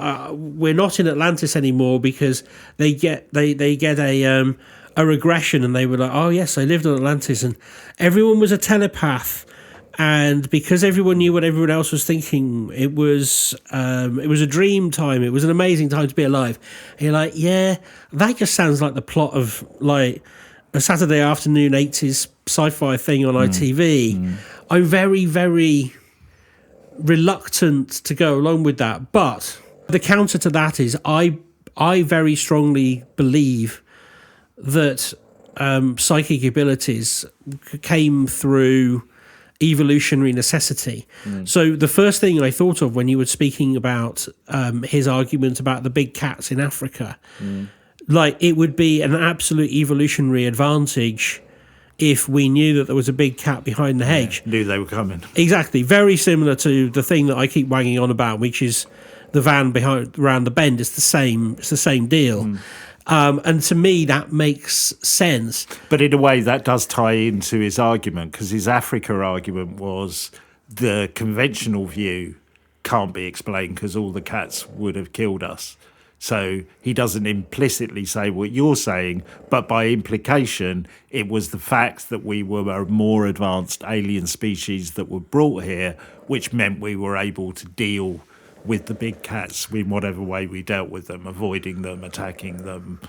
we're not in Atlantis anymore because they get a regression, and they were like, oh yes, I lived on Atlantis and everyone was a telepath, and because everyone knew what everyone else was thinking, it was a dream time. It was an amazing time to be alive. And you're like, yeah, that just sounds like the plot of like a Saturday afternoon 80s sci-fi thing on ITV. I'm very, very reluctant to go along with that. But the counter to that is I very strongly believe that psychic abilities came through evolutionary necessity. So the first thing I thought of when you were speaking about his argument about the big cats in Africa, like it would be an absolute evolutionary advantage if we knew that there was a big cat behind the hedge. Knew they were coming. Exactly. Very similar to the thing that I keep wanging on about, which is the van around the bend. It's the same deal. And to me, that makes sense. But in a way, that does tie into his argument, because his Africa argument was the conventional view can't be explained because all the cats would have killed us. So he doesn't implicitly say what you're saying, but by implication, it was the fact that we were a more advanced alien species that were brought here, which meant we were able to deal with the big cats in whatever way we dealt with them, avoiding them, attacking them,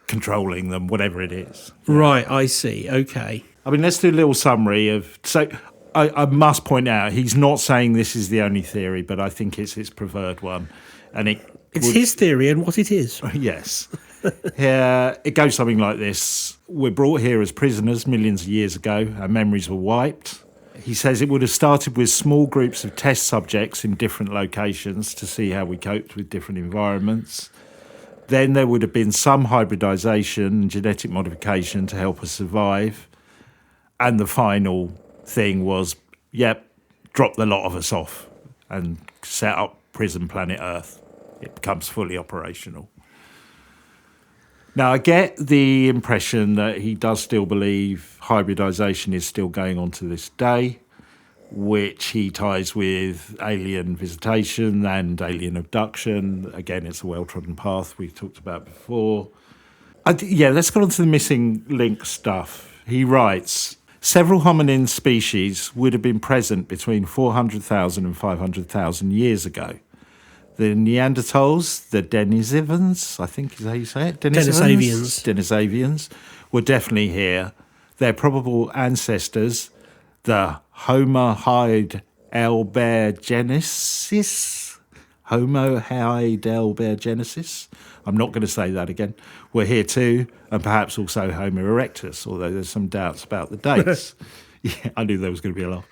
controlling them, whatever it is. Right, I see. Okay. Let's do a little summary of... So I must point out, he's not saying this is the only theory, but I think it's his preferred one. And it's his theory and what it is. Yes. It goes something like this. We're brought here as prisoners millions of years ago. Our memories were wiped. He says it would have started with small groups of test subjects in different locations to see how we coped with different environments. Then there would have been some hybridization and genetic modification to help us survive. And the final thing was, drop the lot of us off and set up prison planet Earth. It becomes fully operational. Now, I get the impression that he does still believe hybridization is still going on to this day, which he ties with alien visitation and alien abduction. Again, it's a well-trodden path we've talked about before. Let's go on to the missing link stuff. He writes, several hominin species would have been present between 400,000 and 500,000 years ago. The Neanderthals, the Denisovans, I think is how you say it? Denisovians were definitely here. Their probable ancestors, the Homo heidelbergensis, I'm not going to say that again, were here too, and perhaps also Homo erectus, although there's some doubts about the dates. Yeah, I knew there was going to be a laugh.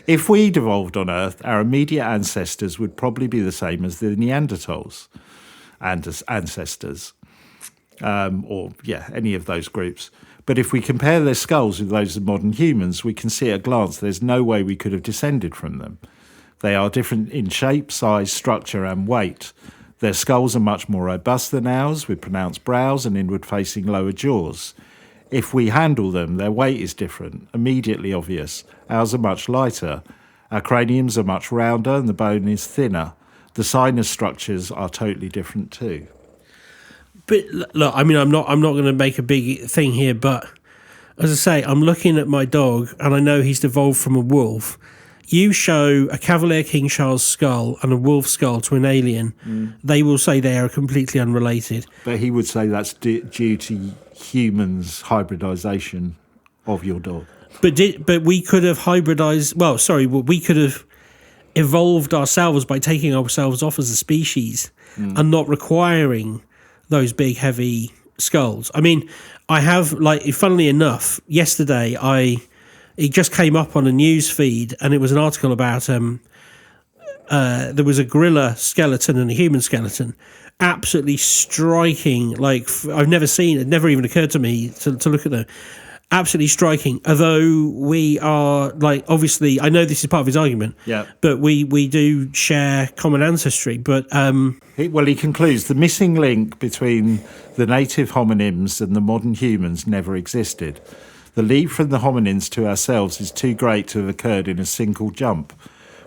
If we'd evolved on Earth, our immediate ancestors would probably be the same as the Neanderthals ancestors, any of those groups. But if we compare their skulls with those of modern humans, we can see at a glance there's no way we could have descended from them. They are different in shape, size, structure and weight. Their skulls are much more robust than ours, with pronounced brows and inward-facing lower jaws. If we handle them, their weight is different, immediately obvious. Ours are much lighter. Our craniums are much rounder and the bone is thinner. The sinus structures are totally different too. But look, I mean, I'm not going to make a big thing here, but as I say, I'm looking at my dog and I know he's evolved from a wolf. You show a Cavalier King Charles skull and a wolf skull to an alien, they will say they are completely unrelated. But he would say that's due to humans' hybridisation of your dog. But we could have hybridised. We could have evolved ourselves by taking ourselves off as a species and not requiring those big, heavy skulls. I mean, I have, funnily enough, yesterday it just came up on a news feed and it was an article about there was a gorilla skeleton and a human skeleton. Absolutely striking, I've never seen it, never even occurred to me to look at them. Absolutely striking. Although we are, obviously, I know this is part of his argument, but we do share common ancestry. But he concludes the missing link between the native hominins and the modern humans never existed. The leap from the hominins to ourselves is too great to have occurred in a single jump.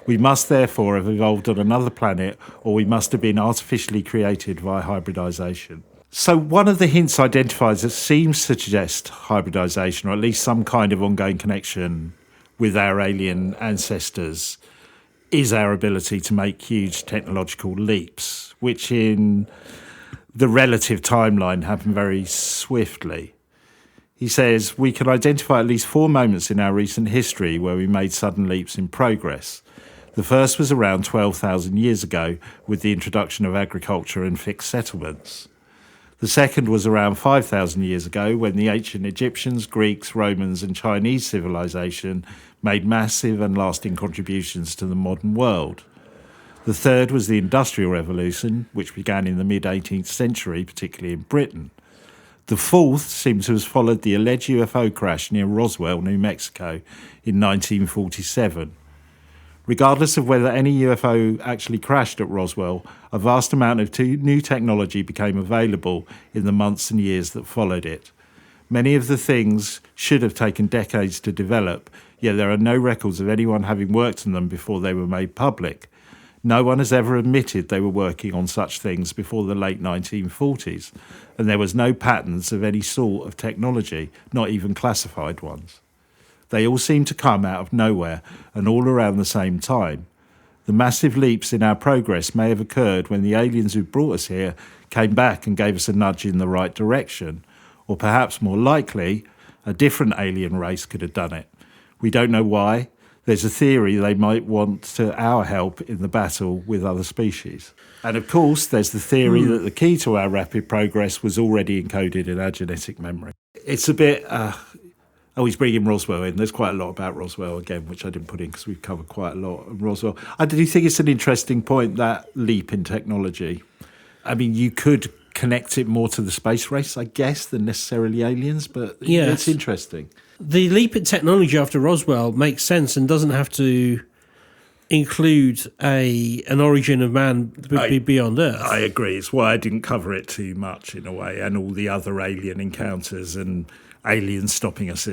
We must therefore have evolved on another planet, or we must have been artificially created via hybridisation. So one of the hints identified that seems to suggest hybridisation, or at least some kind of ongoing connection with our alien ancestors, is our ability to make huge technological leaps, which in the relative timeline happen very swiftly. He says, we can identify at least 4 moments in our recent history where we made sudden leaps in progress. The first was around 12,000 years ago with the introduction of agriculture and fixed settlements. The second was around 5,000 years ago when the ancient Egyptians, Greeks, Romans and Chinese civilization made massive and lasting contributions to the modern world. The third was the Industrial Revolution, which began in the mid-18th century, particularly in Britain. The fourth seems to have followed the alleged UFO crash near Roswell, New Mexico, in 1947. Regardless of whether any UFO actually crashed at Roswell, a vast amount of new technology became available in the months and years that followed it. Many of the things should have taken decades to develop, yet there are no records of anyone having worked on them before they were made public. No one has ever admitted they were working on such things before the late 1940s, and there was no patterns of any sort of technology, not even classified ones. They all seem to come out of nowhere and all around the same time. The massive leaps in our progress may have occurred when the aliens who brought us here came back and gave us a nudge in the right direction, or perhaps more likely, a different alien race could have done it. We don't know why. There's a theory they might want our help in the battle with other species. And of course, there's the theory that the key to our rapid progress was already encoded in our genetic memory. It's a bit... he's bringing Roswell in. There's quite a lot about Roswell, again, which I didn't put in because we've covered quite a lot of Roswell. I do think it's an interesting point, that leap in technology. I mean, you could connect it more to the space race, I guess, than necessarily aliens, but it's interesting. The leap in technology after Roswell makes sense and doesn't have to include an origin of man beyond Earth. I agree. It's why I didn't cover it too much in a way, and all the other alien encounters and aliens stopping us,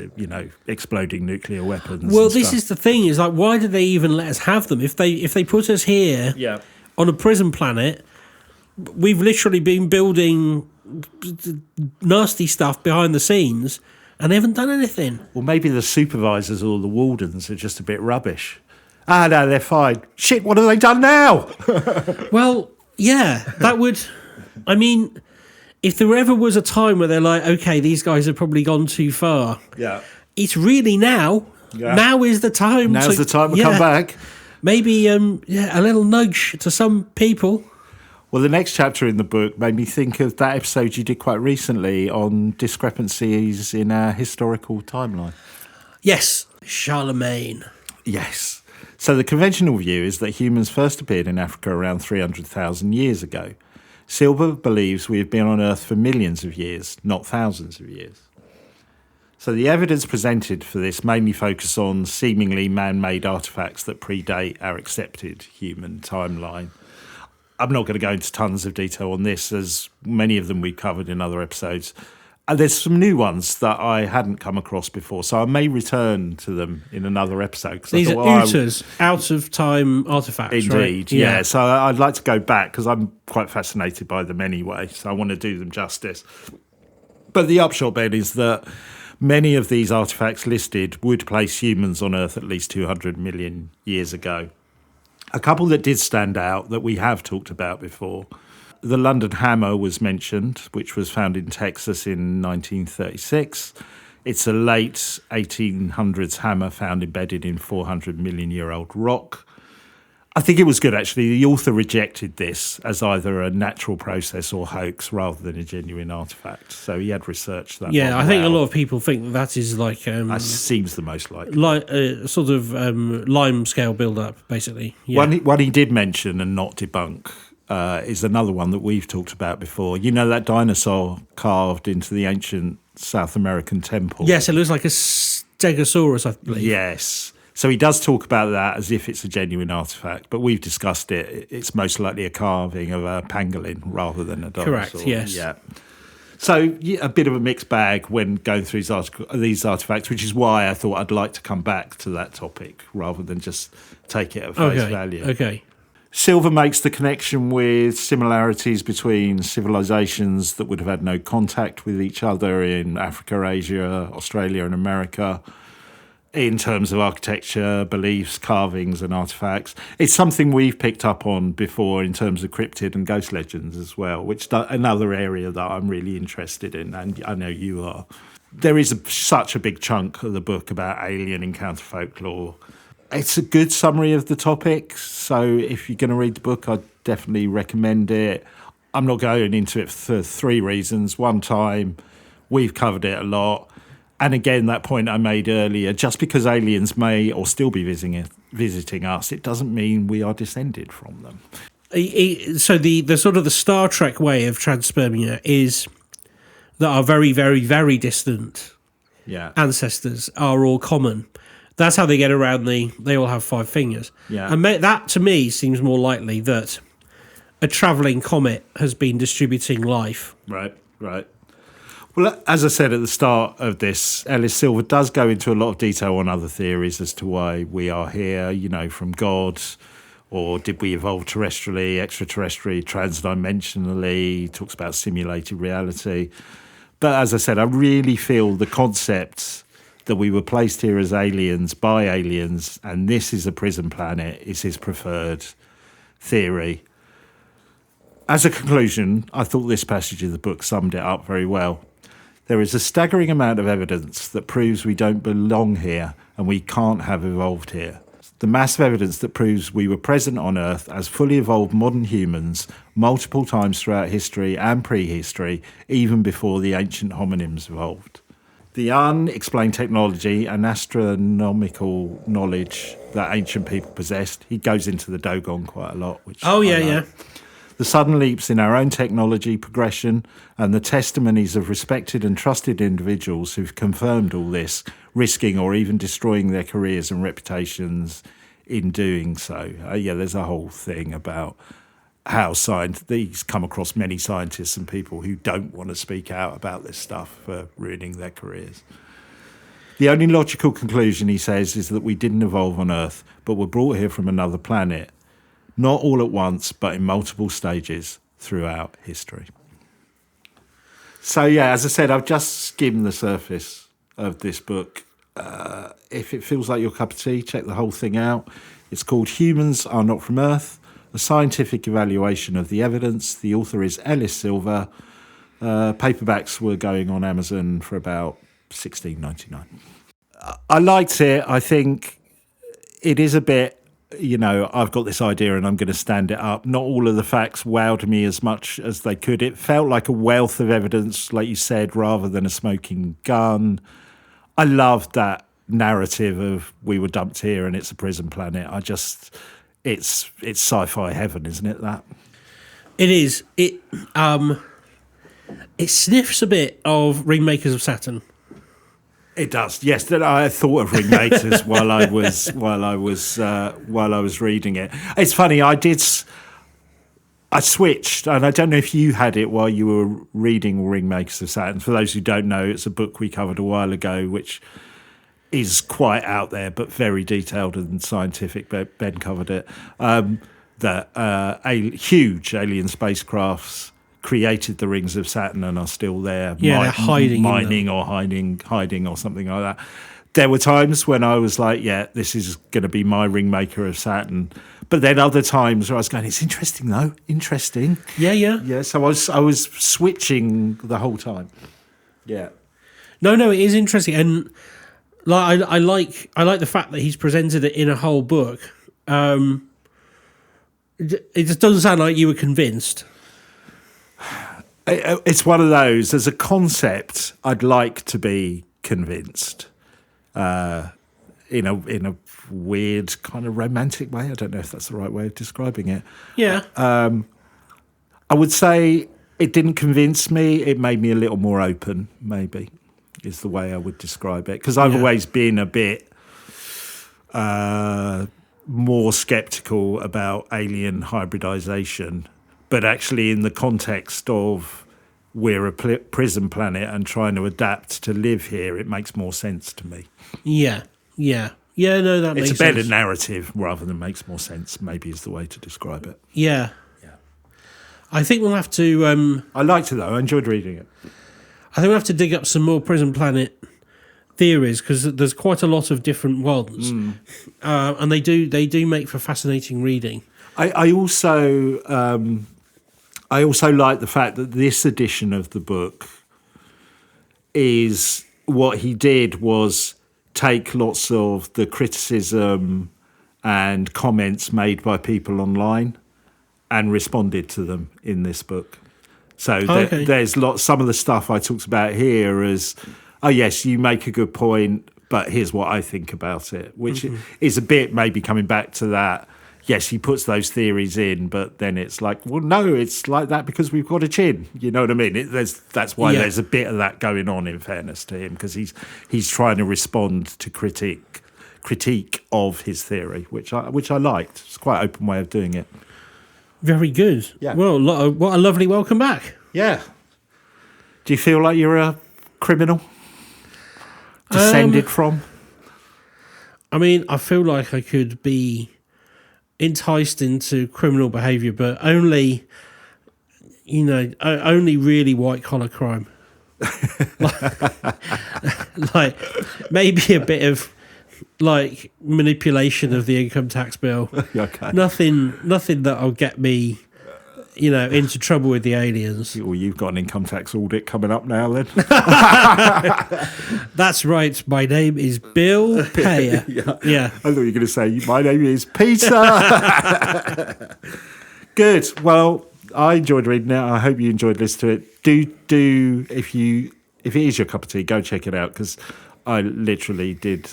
exploding nuclear weapons. Well, and this stuff. is the thing: is like, why did they even let us have them? If they put us here, on a prison planet, we've literally been building nasty stuff behind the scenes, and they haven't done anything. Well, maybe the supervisors or the wardens are just a bit rubbish. Ah, no, they're fine. Shit, what have they done now? Well, yeah, that would. I mean, if there ever was a time where they're like, okay, these guys have probably gone too far. Yeah. It's really now. Yeah. Now is the time. Now's the time to come back. Maybe a little nudge to some people. Well, the next chapter in the book made me think of that episode you did quite recently on discrepancies in our historical timeline. Yes, Charlemagne. Yes. So the conventional view is that humans first appeared in Africa around 300,000 years ago. Silver believes we have been on Earth for millions of years, not thousands of years. So the evidence presented for this mainly focus on seemingly man-made artefacts that predate our accepted human timeline. I'm not going to go into tons of detail on this, as many of them we covered in other episodes. There's some new ones that I hadn't come across before, so I may return to them in another episode. These are ooters, out-of-time artefacts, Indeed, right? yeah. So I'd like to go back, because I'm quite fascinated by them anyway, so I want to do them justice. But the upshot, Ben, is that many of these artefacts listed would place humans on Earth at least 200 million years ago. A couple that did stand out that we have talked about before. The London hammer was mentioned, which was found in Texas in 1936. It's a late 1800s hammer found embedded in 400 million year old rock. I think it was good, actually. The author rejected this as either a natural process or hoax rather than a genuine artefact. So he had researched that. Yeah, I think a lot of people think that is like... that seems the most likely. Like sort of lime scale build-up, basically. Yeah. One he did mention and not debunk is another one that we've talked about before. You know that dinosaur carved into the ancient South American temple? Yes, it looks like a Stegosaurus, I believe. Yes. So he does talk about that as if it's a genuine artefact, but we've discussed it. It's most likely a carving of a pangolin rather than a dinosaur. Correct, yes. Yeah. So a bit of a mixed bag when going through these artefacts, which is why I thought I'd like to come back to that topic rather than just take it at face value. Okay. Silver makes the connection with similarities between civilizations that would have had no contact with each other in Africa, Asia, Australia and America in terms of architecture, beliefs, carvings and artefacts. It's something we've picked up on before in terms of cryptid and ghost legends as well, which is another area that I'm really interested in, and I know you are. There is such a big chunk of the book about alien encounter folklore. It's a good summary of the topic, so if you're going to read the book, I'd definitely recommend it. I'm not going into it for three reasons. One, time, we've covered it a lot. And again, that point I made earlier, just because aliens may or still be visiting us, it doesn't mean we are descended from them. So the sort of the Star Trek way of transpermia is that our very, very, very distant ancestors are all common. That's how they get around they all have 5 fingers. Yeah. And that, to me, seems more likely that a travelling comet has been distributing life. Right. Well, as I said at the start of this, Ellis Silver does go into a lot of detail on other theories as to why we are here, from God, or did we evolve terrestrially, extraterrestrially, transdimensionally, talks about simulated reality. But as I said, I really feel the concept that we were placed here as aliens by aliens, and this is a prison planet, is his preferred theory. As a conclusion, I thought this passage of the book summed it up very well. There is a staggering amount of evidence that proves we don't belong here and we can't have evolved here. The massive evidence that proves we were present on Earth as fully evolved modern humans multiple times throughout history and prehistory, even before the ancient hominins evolved. The unexplained technology and astronomical knowledge that ancient people possessed, he goes into the Dogon quite a lot. Which yeah. The sudden leaps in our own technology progression and the testimonies of respected and trusted individuals who've confirmed all this, risking or even destroying their careers and reputations in doing so. There's a whole thing about how he's come across many scientists and people who don't want to speak out about this stuff for ruining their careers. The only logical conclusion, he says, is that we didn't evolve on Earth, but were brought here from another planet, not all at once, but in multiple stages throughout history. So, yeah, as I said, I've just skimmed the surface of this book. If it feels like your cup of tea, check the whole thing out. It's called Humans Are Not From Earth, a scientific evaluation of the evidence. The author is Ellis Silver. Paperbacks were going on Amazon for about $16.99. I liked it. I think it is a bit, I've got this idea and I'm going to stand it up. Not all of the facts wowed me as much as they could. It felt like a wealth of evidence, like you said, rather than a smoking gun. I loved that narrative of we were dumped here and it's a prison planet. It's sci-fi heaven, isn't it, that? It is. It sniffs a bit of Ringmakers of Saturn. It does. Yes, that I thought of Ringmakers while I was reading it. It's funny. I switched, and I don't know if you had it while you were reading Ringmakers of Saturn. For those who don't know, it's a book we covered a while ago, which is quite out there but very detailed and scientific. Ben covered it. That huge alien spacecrafts created the rings of Saturn and are still there. Yeah, they're hiding, hiding or something like that. There were times when I was like, yeah, this is going to be my ringmaker of Saturn. But then other times where I was going, it's interesting though, interesting. Yeah. Yeah, so I was switching the whole time. Yeah. No, it is interesting, and I like the fact that he's presented it in a whole book. It just doesn't sound like you were convinced. It's one of those. As a concept, I'd like to be convinced, in a weird kind of romantic way. I don't know if that's the right way of describing it. Yeah. I would say it didn't convince me. It made me a little more open, maybe, is the way I would describe it. Because I've always been a bit more sceptical about alien hybridization. But actually, in the context of we're a prison planet and trying to adapt to live here, it makes more sense to me. Yeah. No, that makes sense. It's a better narrative rather than makes more sense, maybe is the way to describe it. Yeah. I think we'll have to... I liked it, though. I enjoyed reading it. I think we'll have to dig up some more prison planet theories, because there's quite a lot of different ones. And they do make for fascinating reading. I also like the fact that this edition of the book is what he did was take lots of the criticism and comments made by people online and responded to them in this book. So there's some of the stuff I talked about here is, oh yes, you make a good point, but here's what I think about it, which is a bit maybe coming back to that. Yes, he puts those theories in, but then it's like, well, no, it's like that because we've got a chin. You know what I mean? That's why there's a bit of that going on, in fairness to him, because he's trying to respond to critique of his theory, which I liked. It's quite an open way of doing it. Very good. Yeah. Well, what a lovely welcome back. Yeah. Do you feel like you're a criminal? Descended from? I mean, I feel like I could be enticed into criminal behaviour, but only really white collar crime. like maybe a bit of like manipulation of the income tax bill. Okay. Nothing that'll get me, into trouble with the aliens. Well, you've got an income tax audit coming up now, then. That's right. My name is Bill Payer. Yeah. I thought you were going to say, my name is Peter. Good. Well, I enjoyed reading it. I hope you enjoyed listening to it. Do if it is your cup of tea, go check it out, because I literally did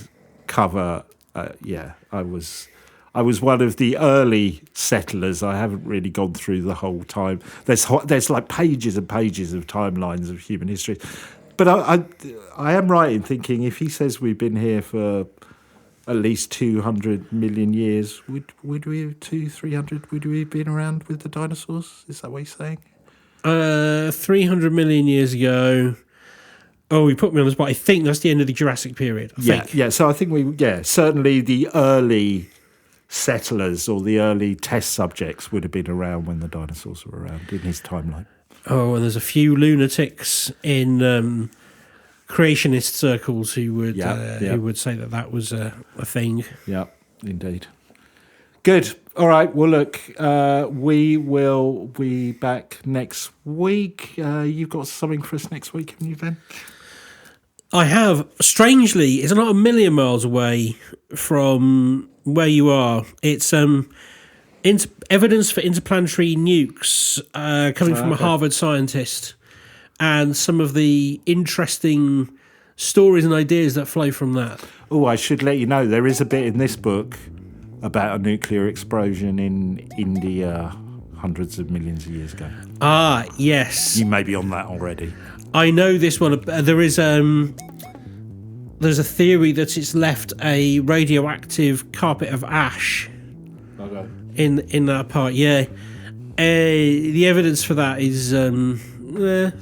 cover. I was one of the early settlers. I haven't really gone through the whole time. There's like pages and pages of timelines of human history. But I am right in thinking if he says we've been here for at least 200 million years. Would we 300? Would we have been around with the dinosaurs? Is that what you're saying? 300 million years ago. Oh, you put me on the spot. I think that's the end of the Jurassic period. I think. Yeah. So I think certainly the early settlers or the early test subjects would have been around when the dinosaurs were around in his timeline. Oh, and there's a few lunatics in creationist circles who would say that was a thing. Yeah, indeed. Good. All right. Well, look, we will be back next week. You've got something for us next week, haven't you, Ben? I have. Strangely, it's not a million miles away from where you are. It's evidence for interplanetary nukes coming from a Harvard scientist, and some of the interesting stories and ideas that flow from that. Oh, I should let you know, there is a bit in this book about a nuclear explosion in India hundreds of millions of years ago. Ah, yes. You may be on that already. I know this one. There's a theory that it's left a radioactive carpet of ash in that part. Yeah, the evidence for that is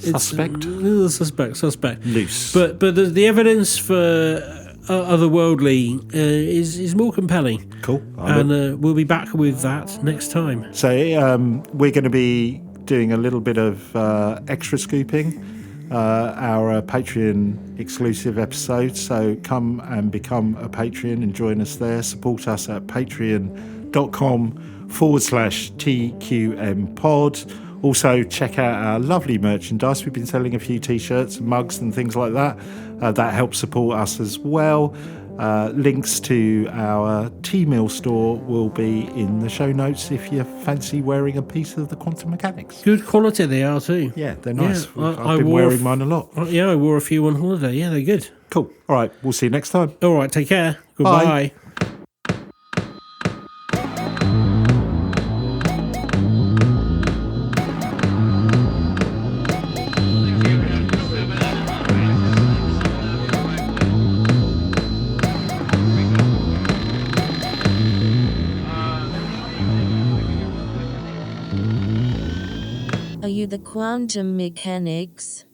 Suspect. Suspect. Loose. But the evidence for otherworldly is more compelling. Cool. And we'll be back with that next time. So we're going to be doing a little bit of extra scooping. Our Patreon exclusive episode. So come and become a Patreon and join us there. Support us at patreon.com/TQM pod. Also, check out our lovely merchandise. We've been selling a few t-shirts and mugs and things like that. That helps support us as well. Links to our T-Mill store will be in the show notes if you fancy wearing a piece of the quantum mechanics. Good quality they are too. Yeah, they're nice. Yeah, I've been wearing mine a lot. Yeah, I wore a few on holiday. Yeah, they're good. Cool. All right, we'll see you next time. All right, take care. Goodbye. Bye. Are you the quantum mechanics?